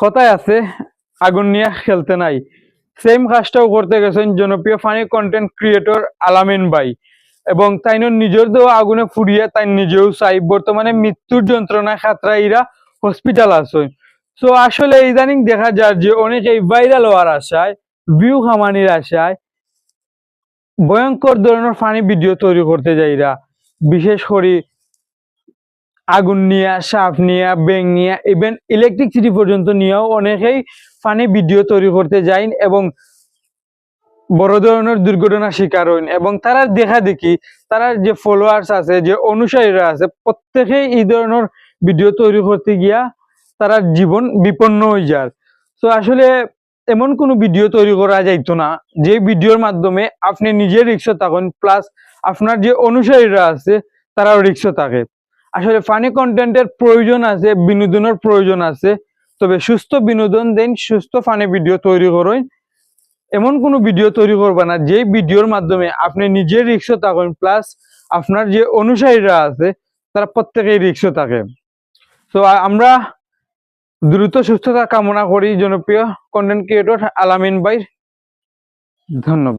কথায় আছে আগুন নিয়ে খেলতে নাই। সেম কাজটাও করতে গেছেন জনপ্রিয় ফানি কন্টেন্ট ক্রিয়েটর আলামিন ভাই, এবং তাই নিজের দেওয়া আগুনে ফুরিয়ে তাই নিজেও চাই বর্তমানে মৃত্যুর যন্ত্রণায় খাতরাইরা হসপিটাল আছে। তো আসলে ইদানিং দেখা যায় যে অনেক এই ভাইরাল হওয়ার আশায়, ভিউ কামানির আশায় ভয়ঙ্কর ধরনের ফানি ভিডিও তৈরি করতে যাইরা, বিশেষ করে আগুন নিয়ে, সাপ নিয়ে, ব্যাঙ নিয়ে, ইভেন ইলেকট্রিসিটি পর্যন্ত নিয়েও অনেকেই ফানি ভিডিও তৈরি করতে যায় এবং বড় ধরনের দুর্ঘটনার শিকার হইন। এবং তারা দেখা দেখি তারা যে ফলোয়ার্স আছে, যে অনুসারীরা আছে, প্রত্যেকেই এই ধরনের ভিডিও তৈরি করতে গিয়া তারা জীবন বিপন্ন হয়ে যায়। তো আসলে এমন কোনো ভিডিও তৈরি করা যাইতো না যে ভিডিওর মাধ্যমে আপনি নিজে রিক্স থাকেন, প্লাস আপনার যে অনুসারীরা আছে তারাও রিক্স থাকে। আসলে ফানি কন্টেন্টের প্রয়োজন আছে, বিনোদনের প্রয়োজন আছে, তবে সুস্থ বিনোদন দেন, সুস্থ ফানি ভিডিও তৈরি করেন। এমন কোনো ভিডিও তৈরি করবে না যে ভিডিওর মাধ্যমে আপনি নিজে রিক্স থাকেন, প্লাস আপনার যে অনুসারীরা আছে তারা প্রত্যেকেই রিক্স থাকে। তো আমরা দ্রুত সুস্থতা কামনা করি জনপ্রিয় কন্টেন্ট ক্রিয়েটর আলামিন ভাই। ধন্যবাদ।